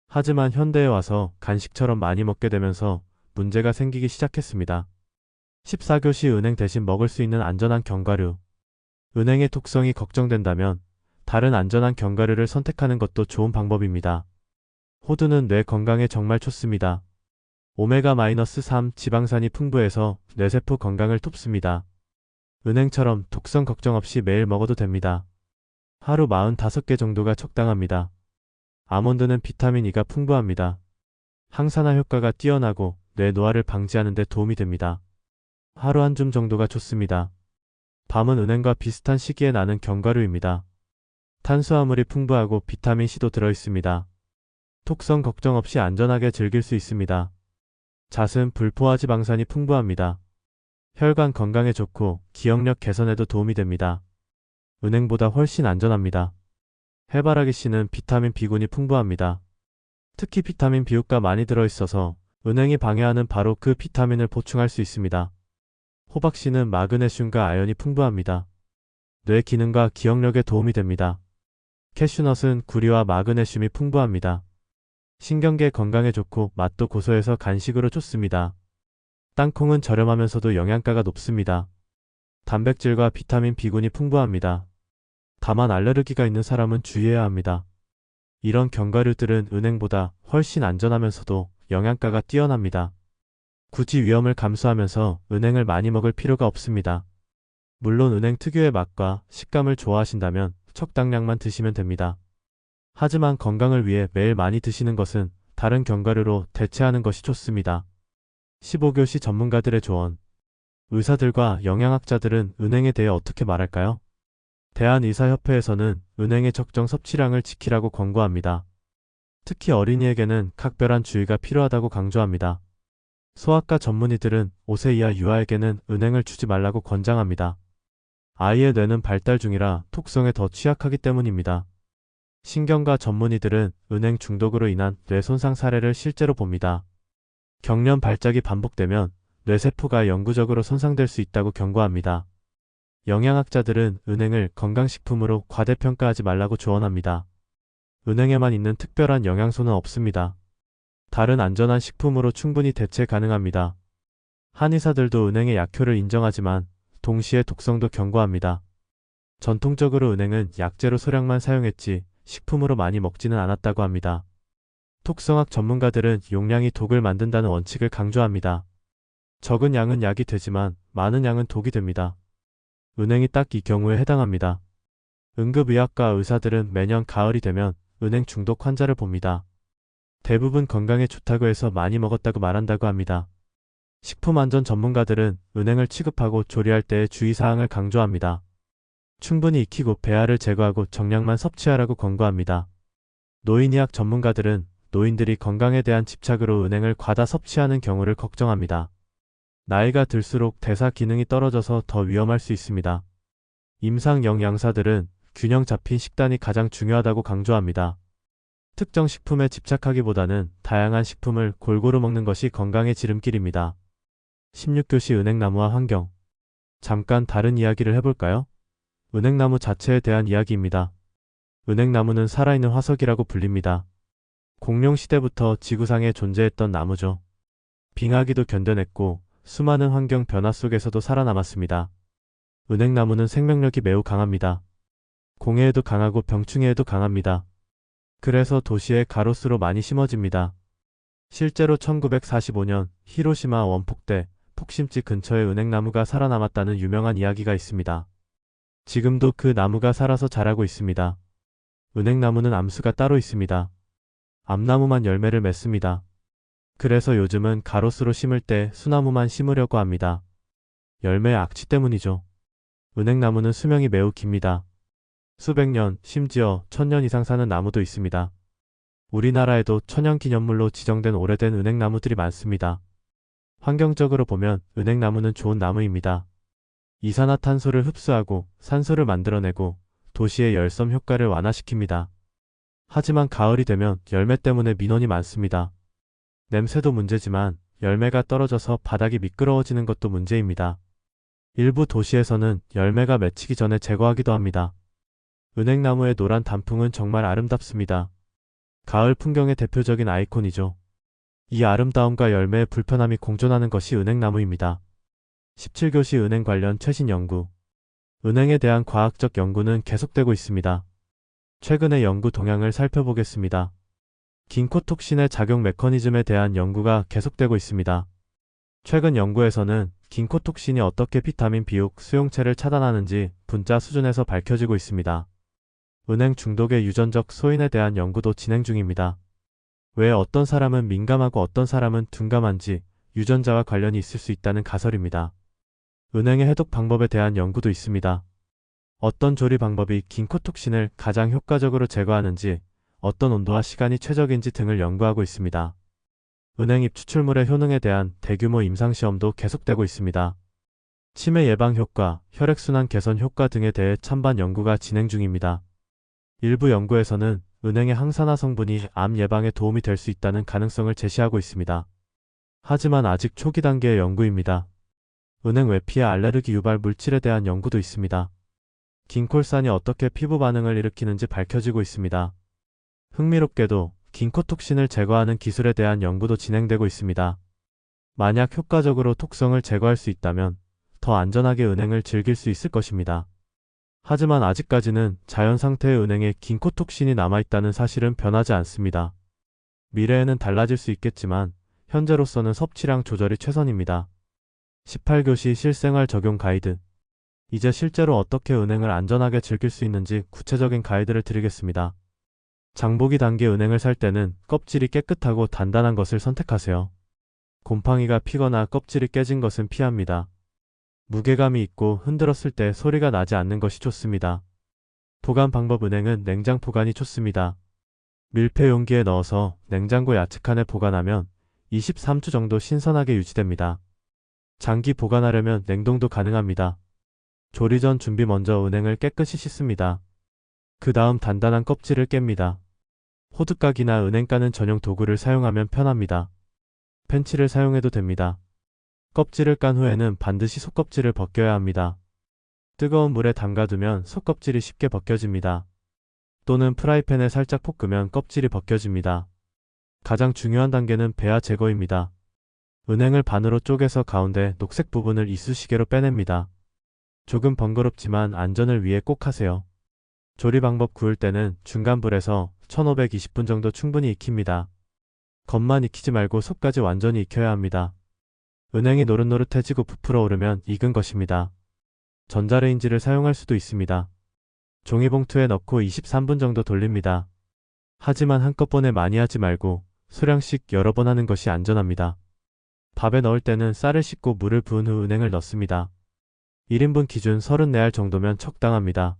Speaker 1: 하지만 현대에 와서 간식처럼 많이 먹게 되면서 문제가 생기기 시작했습니다. 14교시 은행 대신 먹을 수 있는 안전한 견과류. 은행의 독성이 걱정된다면 다른 안전한 견과류를 선택하는 것도 좋은 방법입니다. 호두는 뇌 건강에 정말 좋습니다. 오메가-3 지방산이 풍부해서 뇌세포 건강을 돕습니다. 은행처럼 독성 걱정 없이 매일 먹어도 됩니다. 하루 45개 정도가 적당합니다. 아몬드는 비타민 E가 풍부합니다. 항산화 효과가 뛰어나고 뇌 노화를 방지하는 데 도움이 됩니다. 하루 한 줌 정도가 좋습니다. 밤은 은행과 비슷한 시기에 나는 견과류입니다. 탄수화물이 풍부하고 비타민 C도 들어있습니다. 톡성 걱정 없이 안전하게 즐길 수 있습니다. 잣은 불포화지방산이 풍부합니다. 혈관 건강에 좋고 기억력 개선에도 도움이 됩니다. 은행보다 훨씬 안전합니다. 해바라기 씨는 비타민 B군이 풍부합니다. 특히 비타민 B유가 많이 들어있어서 은행이 방해하는 바로 그 비타민을 보충할 수 있습니다. 호박 씨는 마그네슘과 아연이 풍부합니다. 뇌 기능과 기억력에 도움이 됩니다. 캐슈넛은 구리와 마그네슘이 풍부합니다. 신경계 건강에 좋고 맛도 고소해서 간식으로 좋습니다. 땅콩은 저렴하면서도 영양가가 높습니다. 단백질과 비타민 B군이 풍부합니다. 다만 알레르기가 있는 사람은 주의해야 합니다. 이런 견과류들은 은행보다 훨씬 안전하면서도 영양가가 뛰어납니다. 굳이 위험을 감수하면서 은행을 많이 먹을 필요가 없습니다. 물론 은행 특유의 맛과 식감을 좋아하신다면 적당량만 드시면 됩니다. 하지만 건강을 위해 매일 많이 드시는 것은 다른 견과류로 대체하는 것이 좋습니다. 15교시 전문가들의 조언. 의사들과 영양학자들은 은행에 대해 어떻게 말할까요? 대한의사협회에서는 은행의 적정 섭취량을 지키라고 권고합니다. 특히 어린이에게는 각별한 주의가 필요하다고 강조합니다. 소아과 전문의들은 5세 이하 유아에게는 은행을 주지 말라고 권장합니다. 아이의 뇌는 발달 중이라 톡성에 더 취약하기 때문입니다. 신경과 전문의들은 은행 중독으로 인한 뇌 손상 사례를 실제로 봅니다. 경련 발작이 반복되면 뇌세포가 영구적으로 손상될 수 있다고 경고합니다. 영양학자들은 은행을 건강식품으로 과대평가하지 말라고 조언합니다. 은행에만 있는 특별한 영양소는 없습니다. 다른 안전한 식품으로 충분히 대체 가능합니다. 한의사들도 은행의 약효를 인정하지만 동시에 독성도 경고합니다. 전통적으로 은행은 약재로 소량만 사용했지 식품으로 많이 먹지는 않았다고 합니다. 톡성학 전문가들은 용량이 독을 만든다는 원칙을 강조합니다. 적은 양은 약이 되지만 많은 양은 독이 됩니다. 은행이 딱 이 경우에 해당합니다. 응급의학과 의사들은 매년 가을이 되면 은행 중독 환자를 봅니다. 대부분 건강에 좋다고 해서 많이 먹었다고 말한다고 합니다. 식품안전 전문가들은 은행을 취급하고 조리할 때의 주의사항을 강조합니다. 충분히 익히고 배알을 제거하고 정량만 섭취하라고 권고합니다. 노인의학 전문가들은 노인들이 건강에 대한 집착으로 은행을 과다 섭취하는 경우를 걱정합니다. 나이가 들수록 대사 기능이 떨어져서 더 위험할 수 있습니다. 임상영양사들은 균형 잡힌 식단이 가장 중요하다고 강조합니다. 특정 식품에 집착하기보다는 다양한 식품을 골고루 먹는 것이 건강의 지름길입니다. 16교시 은행나무와 환경. 잠깐 다른 이야기를 해볼까요? 은행나무 자체에 대한 이야기입니다. 은행나무는 살아있는 화석이라고 불립니다. 공룡 시대부터 지구상에 존재했던 나무죠. 빙하기도 견뎌냈고 수많은 환경 변화 속에서도 살아남았습니다. 은행나무는 생명력이 매우 강합니다. 공해에도 강하고 병충해에도 강합니다. 그래서 도시에 가로수로 많이 심어집니다. 실제로 1945년 히로시마 원폭 때 폭심지 근처에 은행나무가 살아남았다는 유명한 이야기가 있습니다. 지금도 그 나무가 살아서 자라고 있습니다. 은행나무는 암수가 따로 있습니다. 암나무만 열매를 맺습니다. 그래서 요즘은 가로수로 심을 때 수나무만 심으려고 합니다. 열매의 악취 때문이죠. 은행나무는 수명이 매우 깁니다. 수백 년, 심지어 1000년 이상 사는 나무도 있습니다. 우리나라에도 천연기념물로 지정된 오래된 은행나무들이 많습니다. 환경적으로 보면 은행나무는 좋은 나무입니다. 이산화탄소를 흡수하고 산소를 만들어내고 도시의 열섬 효과를 완화시킵니다. 하지만 가을이 되면 열매 때문에 민원이 많습니다. 냄새도 문제지만 열매가 떨어져서 바닥이 미끄러워지는 것도 문제입니다. 일부 도시에서는 열매가 맺히기 전에 제거하기도 합니다. 은행나무의 노란 단풍은 정말 아름답습니다. 가을 풍경의 대표적인 아이콘이죠. 이 아름다움과 열매의 불편함이 공존하는 것이 은행나무입니다. 17교시 은행 관련 최신 연구. 은행에 대한 과학적 연구는 계속되고 있습니다. 최근의 연구 동향을 살펴보겠습니다. 긴코톡신의 작용 메커니즘에 대한 연구가 계속되고 있습니다. 최근 연구에서는 긴코톡신이 어떻게 비타민 비옥 수용체를 차단하는지 분자 수준에서 밝혀지고 있습니다. 은행 중독의 유전적 소인에 대한 연구도 진행 중입니다. 왜 어떤 사람은 민감하고 어떤 사람은 둔감한지 유전자와 관련이 있을 수 있다는 가설입니다. 은행의 해독 방법에 대한 연구도 있습니다. 어떤 조리 방법이 긴코톡신을 가장 효과적으로 제거하는지, 어떤 온도와 시간이 최적인지 등을 연구하고 있습니다. 은행잎 추출물의 효능에 대한 대규모 임상시험도 계속되고 있습니다. 치매 예방 효과, 혈액순환 개선 효과 등에 대해 찬반 연구가 진행 중입니다. 일부 연구에서는 은행의 항산화 성분이 암 예방에 도움이 될 수 있다는 가능성을 제시하고 있습니다. 하지만 아직 초기 단계의 연구입니다. 은행 외피의 알레르기 유발 물질에 대한 연구도 있습니다. 긴콜산이 어떻게 피부 반응을 일으키는지 밝혀지고 있습니다. 흥미롭게도 긴코톡신을 제거하는 기술에 대한 연구도 진행되고 있습니다. 만약 효과적으로 톡성을 제거할 수 있다면 더 안전하게 은행을 즐길 수 있을 것입니다. 하지만 아직까지는 자연 상태의 은행에 긴코톡신이 남아있다는 사실은 변하지 않습니다. 미래에는 달라질 수 있겠지만 현재로서는 섭취량 조절이 최선입니다. 18교시 실생활 적용 가이드. 이제 실제로 어떻게 은행을 안전하게 즐길 수 있는지 구체적인 가이드를 드리겠습니다. 장보기 단계 은행을 살 때는 껍질이 깨끗하고 단단한 것을 선택하세요. 곰팡이가 피거나 껍질이 깨진 것은 피합니다. 무게감이 있고 흔들었을 때 소리가 나지 않는 것이 좋습니다. 보관 방법. 은행은 냉장 보관이 좋습니다. 밀폐 용기에 넣어서 냉장고 야측칸에 보관하면 23주 정도 신선하게 유지됩니다. 장기 보관하려면 냉동도 가능합니다. 조리 전 준비. 먼저 은행을 깨끗이 씻습니다. 그 다음 단단한 껍질을 깹니다. 호두깍이나 은행 까는 전용 도구를 사용하면 편합니다. 펜치를 사용해도 됩니다. 껍질을 깐 후에는 반드시 속껍질을 벗겨야 합니다. 뜨거운 물에 담가두면 속껍질이 쉽게 벗겨집니다. 또는 프라이팬에 살짝 볶으면 껍질이 벗겨집니다. 가장 중요한 단계는 배아 제거입니다. 은행을 반으로 쪼개서 가운데 녹색 부분을 이쑤시개로 빼냅니다. 조금 번거롭지만 안전을 위해 꼭 하세요. 조리 방법. 구울 때는 중간 불에서 1520분 정도 충분히 익힙니다. 겉만 익히지 말고 속까지 완전히 익혀야 합니다. 은행이 노릇노릇해지고 부풀어 오르면 익은 것입니다. 전자레인지를 사용할 수도 있습니다. 종이봉투에 넣고 23분 정도 돌립니다. 하지만 한꺼번에 많이 하지 말고 소량씩 여러 번 하는 것이 안전합니다. 밥에 넣을 때는 쌀을 씻고 물을 부은 후 은행을 넣습니다. 1인분 기준 34알 정도면 적당합니다.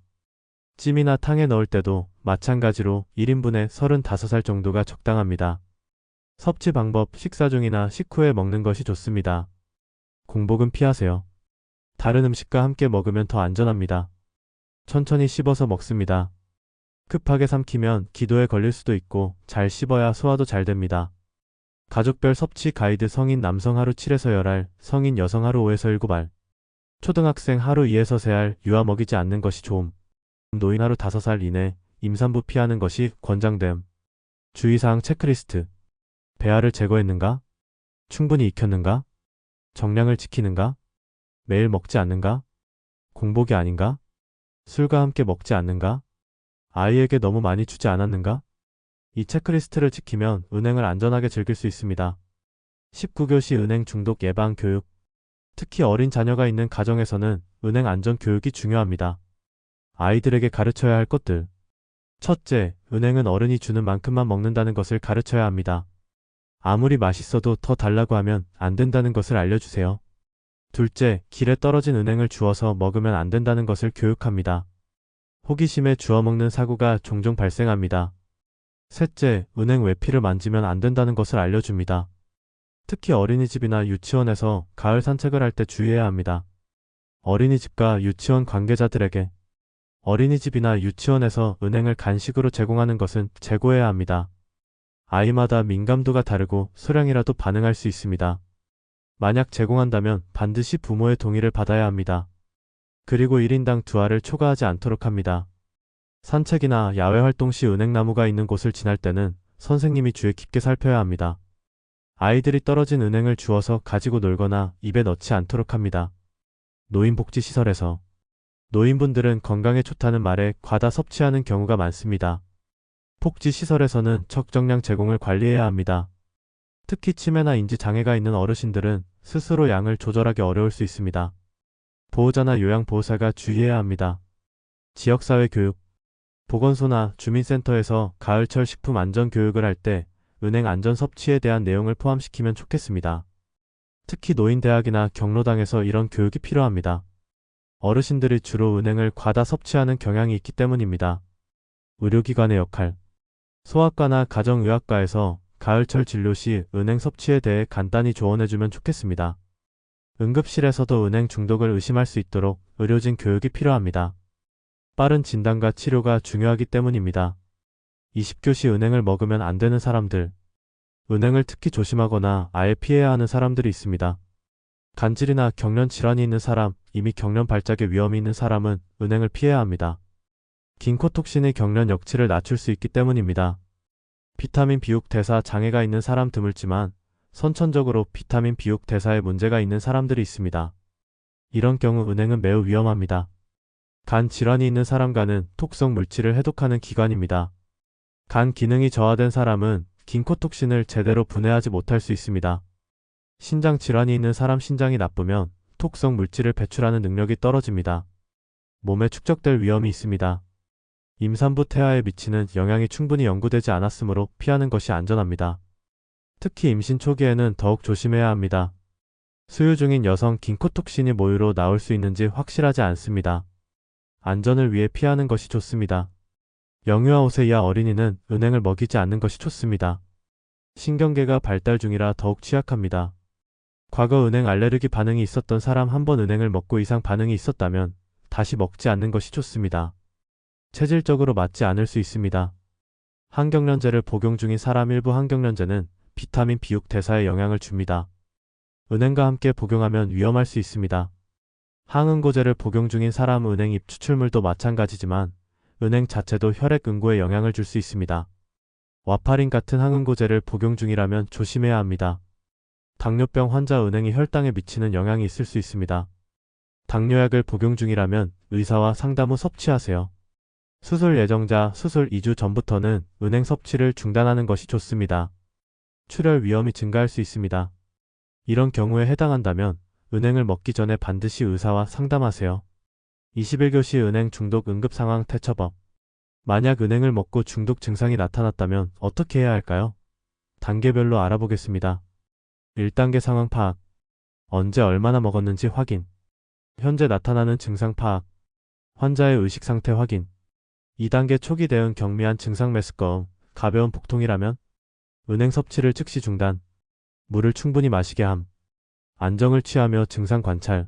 Speaker 1: 찜이나 탕에 넣을 때도 마찬가지로 1인분에 35알 정도가 적당합니다. 섭취 방법. 식사 중이나 식후에 먹는 것이 좋습니다. 공복은 피하세요. 다른 음식과 함께 먹으면 더 안전합니다. 천천히 씹어서 먹습니다. 급하게 삼키면 기도에 걸릴 수도 있고 잘 씹어야 소화도 잘 됩니다. 가족별 섭취 가이드. 성인 남성 하루 7에서 10알, 성인 여성 하루 5에서 7알, 초등학생 하루 2에서 3알. 유아 먹이지 않는 것이 좋음. 노인 하루 5살 이내, 임산부 피하는 것이 권장됨. 주의사항 체크리스트. 배아를 제거했는가? 충분히 익혔는가? 정량을 지키는가? 매일 먹지 않는가? 공복이 아닌가? 술과 함께 먹지 않는가? 아이에게 너무 많이 주지 않았는가? 이 체크리스트를 지키면 은행을 안전하게 즐길 수 있습니다. 19교시 은행 중독 예방 교육. 특히 어린 자녀가 있는 가정에서는 은행 안전 교육이 중요합니다. 아이들에게 가르쳐야 할 것들. 첫째, 은행은 어른이 주는 만큼만 먹는다는 것을 가르쳐야 합니다. 아무리 맛있어도 더 달라고 하면 안 된다는 것을 알려주세요. 둘째, 길에 떨어진 은행을 주워서 먹으면 안 된다는 것을 교육합니다. 호기심에 주워 먹는 사고가 종종 발생합니다. 셋째, 은행 외피를 만지면 안 된다는 것을 알려줍니다. 특히 어린이집이나 유치원에서 가을 산책을 할 때 주의해야 합니다. 어린이집과 유치원 관계자들에게 어린이집이나 유치원에서 은행을 간식으로 제공하는 것은 재고해야 합니다. 아이마다 민감도가 다르고 소량이라도 반응할 수 있습니다. 만약 제공한다면 반드시 부모의 동의를 받아야 합니다. 그리고 1인당 2알을 초과하지 않도록 합니다. 산책이나 야외 활동 시 은행나무가 있는 곳을 지날 때는 선생님이 주의 깊게 살펴야 합니다. 아이들이 떨어진 은행을 주워서 가지고 놀거나 입에 넣지 않도록 합니다. 노인복지시설에서 노인분들은 건강에 좋다는 말에 과다 섭취하는 경우가 많습니다. 복지시설에서는 적정량 제공을 관리해야 합니다. 특히 치매나 인지 장애가 있는 어르신들은 스스로 양을 조절하기 어려울 수 있습니다. 보호자나 요양보호사가 주의해야 합니다. 지역사회 교육, 보건소나 주민센터에서 가을철 식품 안전 교육을 할 때 은행 안전 섭취에 대한 내용을 포함시키면 좋겠습니다. 특히 노인대학이나 경로당에서 이런 교육이 필요합니다. 어르신들이 주로 은행을 과다 섭취하는 경향이 있기 때문입니다. 의료기관의 역할, 소아과나 가정의학과에서 가을철 진료 시 은행 섭취에 대해 간단히 조언해주면 좋겠습니다. 응급실에서도 은행 중독을 의심할 수 있도록 의료진 교육이 필요합니다. 빠른 진단과 치료가 중요하기 때문입니다. 20교시 은행을 먹으면 안 되는 사람들, 은행을 특히 조심하거나 아예 피해야 하는 사람들이 있습니다. 간질이나 경련 질환이 있는 사람, 이미 경련 발작의 위험이 있는 사람은 은행을 피해야 합니다. 긴코톡신이 경련 역치를 낮출 수 있기 때문입니다. 비타민 비육 대사 장애가 있는 사람 드물지만 선천적으로 비타민 비육 대사에 문제가 있는 사람들이 있습니다. 이런 경우 은행은 매우 위험합니다. 간 질환이 있는 사람과는 톡성 물질을 해독하는 기관입니다. 간 기능이 저하된 사람은 긴코톡신을 제대로 분해하지 못할 수 있습니다. 신장 질환이 있는 사람 신장이 나쁘면 톡성 물질을 배출하는 능력이 떨어집니다. 몸에 축적될 위험이 있습니다. 임산부 태아에 미치는 영향이 충분히 연구되지 않았으므로 피하는 것이 안전합니다. 특히 임신 초기에는 더욱 조심해야 합니다. 수유 중인 여성 긴코톡신이 모유로 나올 수 있는지 확실하지 않습니다. 안전을 위해 피하는 것이 좋습니다. 영유아 5세 이하 어린이는 은행을 먹이지 않는 것이 좋습니다. 신경계가 발달 중이라 더욱 취약합니다. 과거 은행 알레르기 반응이 있었던 사람 한 번 은행을 먹고 이상 반응이 있었다면 다시 먹지 않는 것이 좋습니다. 체질적으로 맞지 않을 수 있습니다. 항경련제를 복용 중인 사람 일부 항경련제는 비타민 비육 대사에 영향을 줍니다. 은행과 함께 복용하면 위험할 수 있습니다. 항응고제를 복용 중인 사람 은행 잎 추출물도 마찬가지지만 은행 자체도 혈액 응고에 영향을 줄 수 있습니다. 와파린 같은 항응고제를 복용 중이라면 조심해야 합니다. 당뇨병 환자 은행이 혈당에 미치는 영향이 있을 수 있습니다. 당뇨약을 복용 중이라면 의사와 상담 후 섭취하세요. 수술 예정자 수술 2주 전부터는 은행 섭취를 중단하는 것이 좋습니다. 출혈 위험이 증가할 수 있습니다. 이런 경우에 해당한다면 은행을 먹기 전에 반드시 의사와 상담하세요. 21교시 은행 중독 응급 상황 대처법. 만약 은행을 먹고 중독 증상이 나타났다면 어떻게 해야 할까요? 단계별로 알아보겠습니다. 1단계 상황 파악. 언제 얼마나 먹었는지 확인. 현재 나타나는 증상 파악. 환자의 의식 상태 확인. 2단계 초기 대응 경미한 증상 메스꺼움, 가벼운 복통이라면 은행 섭취를 즉시 중단. 물을 충분히 마시게 함. 안정을 취하며 증상 관찰.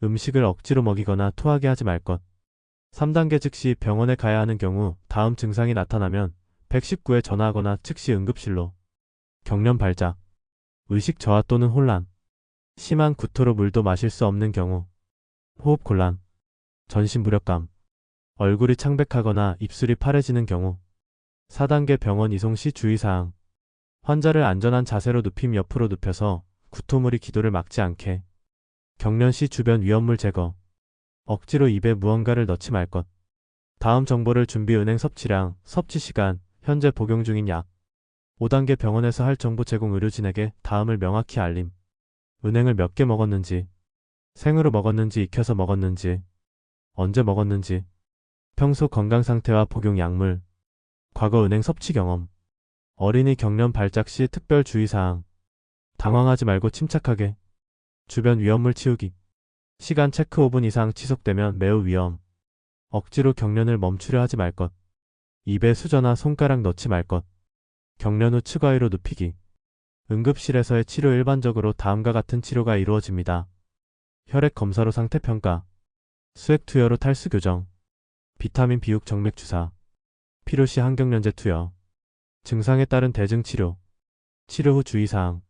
Speaker 1: 음식을 억지로 먹이거나 토하게 하지 말 것. 3단계 즉시 병원에 가야 하는 경우 다음 증상이 나타나면 119에 전화하거나 즉시 응급실로. 경련 발작. 의식 저하 또는 혼란. 심한 구토로 물도 마실 수 없는 경우. 호흡 곤란. 전신 무력감. 얼굴이 창백하거나 입술이 파래지는 경우. 4단계 병원 이송 시 주의사항. 환자를 안전한 자세로 눕힘 옆으로 눕혀서 구토물이 기도를 막지 않게. 경련 시 주변 위험물 제거. 억지로 입에 무언가를 넣지 말 것. 다음 정보를 준비 은행 섭취량, 섭취 시간, 현재 복용 중인 약. 5단계 병원에서 할 정보 제공 의료진에게 다음을 명확히 알림. 은행을 몇 개 먹었는지, 생으로 먹었는지 익혀서 먹었는지, 언제 먹었는지, 평소 건강 상태와 복용 약물, 과거 은행 섭취 경험, 어린이 경련 발작 시 특별 주의사항, 당황하지 말고 침착하게, 주변 위험물 치우기, 시간 체크 5분 이상 지속되면 매우 위험, 억지로 경련을 멈추려 하지 말 것, 입에 수저나 손가락 넣지 말 것, 경련 후 측가위로 눕히기. 응급실에서의 치료 일반적으로 다음과 같은 치료가 이루어집니다. 혈액 검사로 상태 평가, 수액 투여로 탈수 교정, 비타민 비육 정맥 주사, 필요시 항경련제 투여, 증상에 따른 대증 치료, 치료 후 주의사항,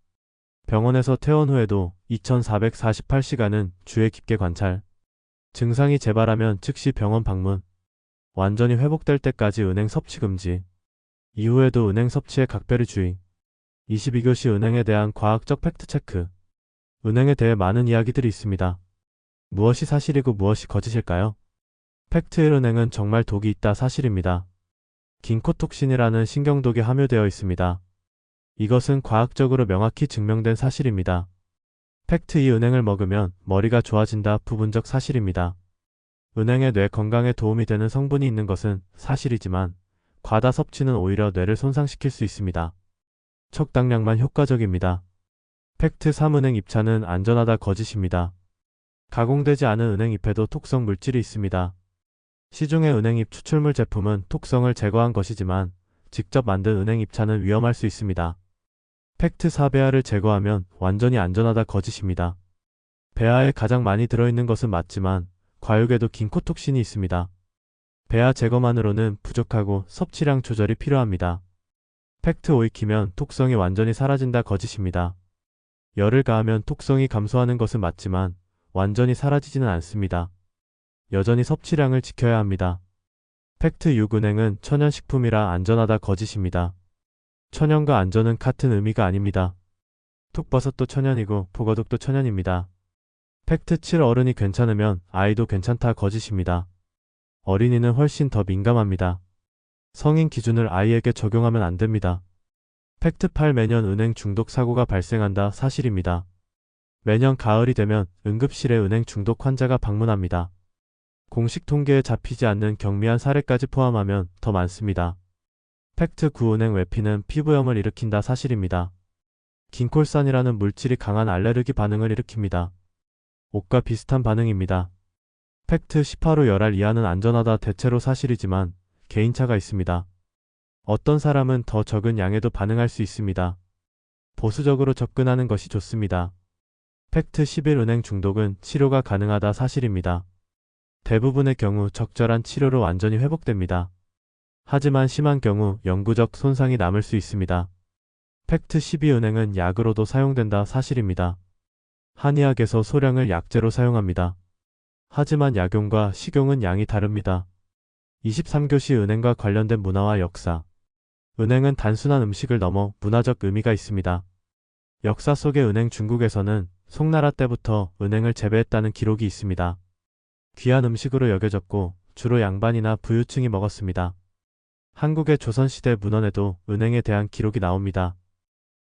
Speaker 1: 병원에서 퇴원 후에도 2448시간은 주의 깊게 관찰, 증상이 재발하면 즉시 병원 방문, 완전히 회복될 때까지 은행 섭취 금지. 이후에도 은행 섭취에 각별히 주의. 22교시 은행에 대한 과학적 팩트체크. 은행에 대해 많은 이야기들이 있습니다. 무엇이 사실이고 무엇이 거짓일까요? 팩트 1. 은행은 정말 독이 있다 사실입니다. 긴코톡신이라는 신경독이 함유되어 있습니다. 이것은 과학적으로 명확히 증명된 사실입니다. 팩트 2. 은행을 먹으면 머리가 좋아진다 부분적 사실입니다. 은행의 뇌 건강에 도움이 되는 성분이 있는 것은 사실이지만 과다 섭취는 오히려 뇌를 손상시킬 수 있습니다. 적당량만 효과적입니다. 팩트 3. 은행 잎차는 안전하다 거짓입니다. 가공되지 않은 은행 잎에도 톡성 물질이 있습니다. 시중의 은행잎 추출물 제품은 톡성을 제거한 것이지만 직접 만든 은행 잎차는 위험할 수 있습니다. 팩트 4. 배아를 제거하면 완전히 안전하다 거짓입니다. 배아에 가장 많이 들어있는 것은 맞지만 과육에도 긴코톡신이 있습니다. 배아 제거만으로는 부족하고 섭취량 조절이 필요합니다. 팩트 5. 익히면 톡성이 완전히 사라진다 거짓입니다. 열을 가하면 톡성이 감소하는 것은 맞지만 완전히 사라지지는 않습니다. 여전히 섭취량을 지켜야 합니다. 팩트 6. 은행은 천연식품이라 안전하다 거짓입니다. 천연과 안전은 같은 의미가 아닙니다. 톡버섯도 천연이고 보거독도 천연입니다. 팩트 7. 어른이 괜찮으면 아이도 괜찮다 거짓입니다. 어린이는 훨씬 더 민감합니다. 성인 기준을 아이에게 적용하면 안 됩니다. 팩트 8. 매년 은행 중독 사고가 발생한다 사실입니다. 매년 가을이 되면 응급실에 은행 중독 환자가 방문합니다. 공식 통계에 잡히지 않는 경미한 사례까지 포함하면 더 많습니다. 팩트 9. 은행 외피는 피부염을 일으킨다 사실입니다. 긴콜산이라는 물질이 강한 알레르기 반응을 일으킵니다. 옷과 비슷한 반응입니다. 팩트 18. 후 열알 이하는 안전하다 대체로 사실이지만 개인차가 있습니다. 어떤 사람은 더 적은 양에도 반응할 수 있습니다. 보수적으로 접근하는 것이 좋습니다. 팩트 11. 은행 중독은 치료가 가능하다 사실입니다. 대부분의 경우 적절한 치료로 완전히 회복됩니다. 하지만 심한 경우 영구적 손상이 남을 수 있습니다. 팩트 12. 은행은 약으로도 사용된다 사실입니다. 한의학에서 소량을 약재로 사용합니다. 하지만 약용과 식용은 양이 다릅니다. 23교시 은행과 관련된 문화와 역사. 은행은 단순한 음식을 넘어 문화적 의미가 있습니다. 역사 속의 은행 중국에서는 송나라 때부터 은행을 재배했다는 기록이 있습니다. 귀한 음식으로 여겨졌고 주로 양반이나 부유층이 먹었습니다. 한국의 조선시대 문헌에도 은행에 대한 기록이 나옵니다.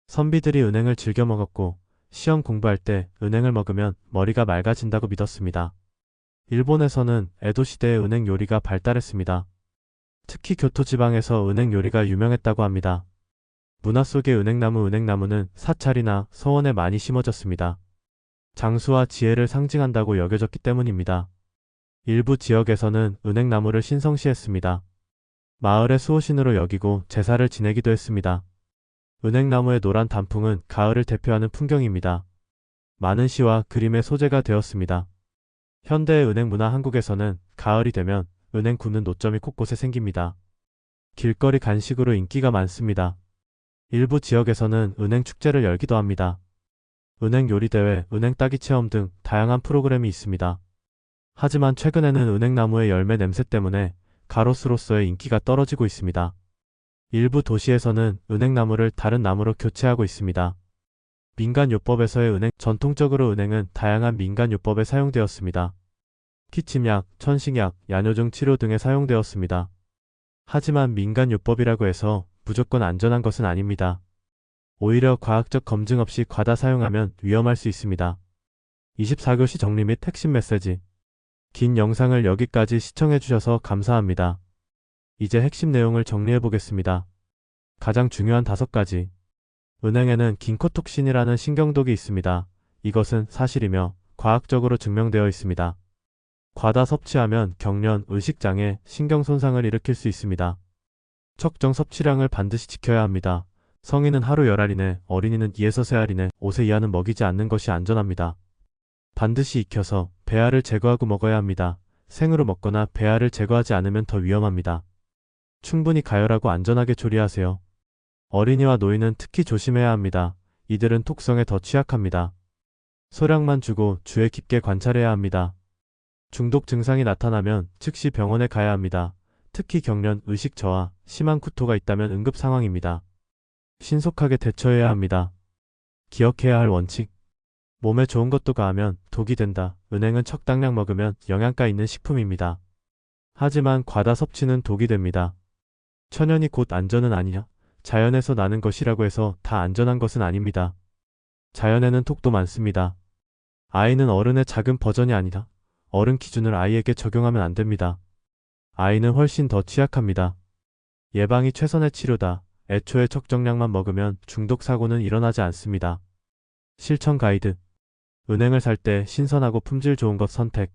Speaker 1: 선비들이 은행을 즐겨 먹었고 시험 공부할 때 은행을 먹으면 머리가 맑아진다고 믿었습니다. 일본에서는 에도 시대에 은행 요리가 발달했습니다. 특히 교토 지방에서 은행 요리가 유명했다고 합니다. 문화 속의 은행나무는 사찰이나 서원에 많이 심어졌습니다. 장수와 지혜를 상징한다고 여겨졌기 때문입니다. 일부 지역에서는 은행나무를 신성시했습니다. 마을의 수호신으로 여기고 제사를 지내기도 했습니다. 은행나무의 노란 단풍은 가을을 대표하는 풍경입니다. 많은 시와 그림의 소재가 되었습니다. 현대의 은행 문화. 한국에서는 가을이 되면 은행 굽는 노점이 곳곳에 생깁니다. 길거리 간식으로 인기가 많습니다. 일부 지역에서는 은행 축제를 열기도 합니다. 은행 요리대회, 은행 따기 체험 등 다양한 프로그램이 있습니다. 하지만 최근에는 은행나무의 열매 냄새 때문에 가로수로서의 인기가 떨어지고 있습니다. 일부 도시에서는 은행나무를 다른 나무로 교체하고 있습니다. 민간요법에서의 은행. 전통적으로 은행은 다양한 민간요법에 사용되었습니다. 기침약, 천식약, 야뇨증 치료 등에 사용되었습니다. 하지만 민간요법이라고 해서 무조건 안전한 것은 아닙니다. 오히려 과학적 검증 없이 과다 사용하면 위험할 수 있습니다. 24교시 정리 및 핵심 메시지. 긴 영상을 여기까지 시청해주셔서 감사합니다. 이제 핵심 내용을 정리해보겠습니다. 가장 중요한 5가지. 은행에는 긴코톡신이라는 신경독이 있습니다. 이것은 사실이며 과학적으로 증명되어 있습니다. 과다 섭취하면 경련, 의식장애, 신경손상을 일으킬 수 있습니다. 적정 섭취량을 반드시 지켜야 합니다. 성인은 하루 열알 이내, 어린이는 2에서 3알 이내, 5세 이하는 먹이지 않는 것이 안전합니다. 반드시 익혀서 배아를 제거하고 먹어야 합니다. 생으로 먹거나 배아를 제거하지 않으면 더 위험합니다. 충분히 가열하고 안전하게 조리하세요. 어린이와 노인은 특히 조심해야 합니다. 이들은 톡성에 더 취약합니다. 소량만 주고 주의 깊게 관찰해야 합니다. 중독 증상이 나타나면 즉시 병원에 가야 합니다. 특히 경련, 의식 저하, 심한 구토가 있다면 응급 상황입니다. 신속하게 대처해야 합니다. 기억해야 할 원칙. 몸에 좋은 것도 가하면 독이 된다. 은행은 적당량 먹으면 영양가 있는 식품입니다. 하지만 과다 섭취는 독이 됩니다. 천연이 곧 안전은 아니냐? 자연에서 나는 것이라고 해서 다 안전한 것은 아닙니다. 자연에는 독도 많습니다. 아이는 어른의 작은 버전이 아니다. 어른 기준을 아이에게 적용하면 안 됩니다. 아이는 훨씬 더 취약합니다. 예방이 최선의 치료다. 애초에 적정량만 먹으면 중독 사고는 일어나지 않습니다. 실천 가이드. 은행을 살 때 신선하고 품질 좋은 것 선택.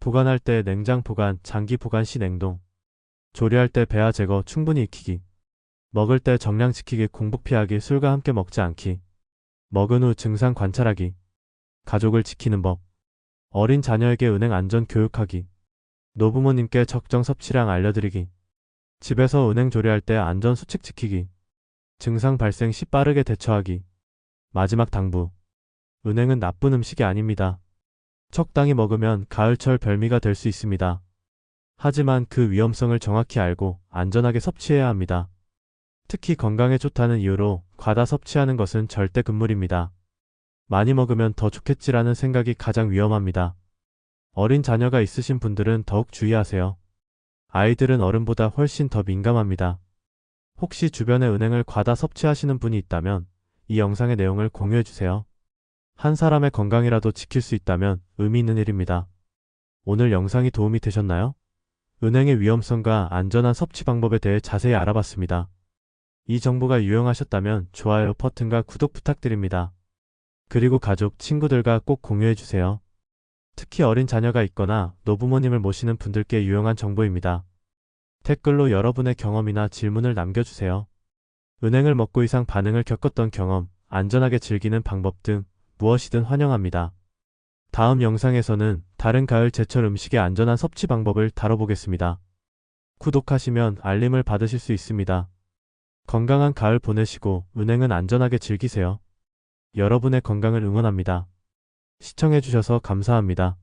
Speaker 1: 보관할 때 냉장 보관, 장기 보관 시 냉동. 조리할 때 배아 제거 충분히 익히기. 먹을 때 정량 지키기, 공복 피하기, 술과 함께 먹지 않기. 먹은 후 증상 관찰하기. 가족을 지키는 법. 어린 자녀에게 은행 안전 교육하기. 노부모님께 적정 섭취량 알려드리기. 집에서 은행 조리할 때 안전 수칙 지키기. 증상 발생 시 빠르게 대처하기. 마지막 당부. 은행은 나쁜 음식이 아닙니다. 적당히 먹으면 가을철 별미가 될 수 있습니다. 하지만 그 위험성을 정확히 알고 안전하게 섭취해야 합니다. 특히 건강에 좋다는 이유로 과다 섭취하는 것은 절대 금물입니다. 많이 먹으면 더 좋겠지라는 생각이 가장 위험합니다. 어린 자녀가 있으신 분들은 더욱 주의하세요. 아이들은 어른보다 훨씬 더 민감합니다. 혹시 주변에 은행을 과다 섭취하시는 분이 있다면 이 영상의 내용을 공유해주세요. 한 사람의 건강이라도 지킬 수 있다면 의미 있는 일입니다. 오늘 영상이 도움이 되셨나요? 은행의 위험성과 안전한 섭취 방법에 대해 자세히 알아봤습니다. 이 정보가 유용하셨다면 좋아요 버튼과 구독 부탁드립니다. 그리고 가족, 친구들과 꼭 공유해주세요. 특히 어린 자녀가 있거나 노부모님을 모시는 분들께 유용한 정보입니다. 댓글로 여러분의 경험이나 질문을 남겨주세요. 은행을 먹고 이상 반응을 겪었던 경험, 안전하게 즐기는 방법 등 무엇이든 환영합니다. 다음 영상에서는 다른 가을 제철 음식의 안전한 섭취 방법을 다뤄보겠습니다. 구독하시면 알림을 받으실 수 있습니다. 건강한 가을 보내시고 은행은 안전하게 즐기세요. 여러분의 건강을 응원합니다. 시청해주셔서 감사합니다.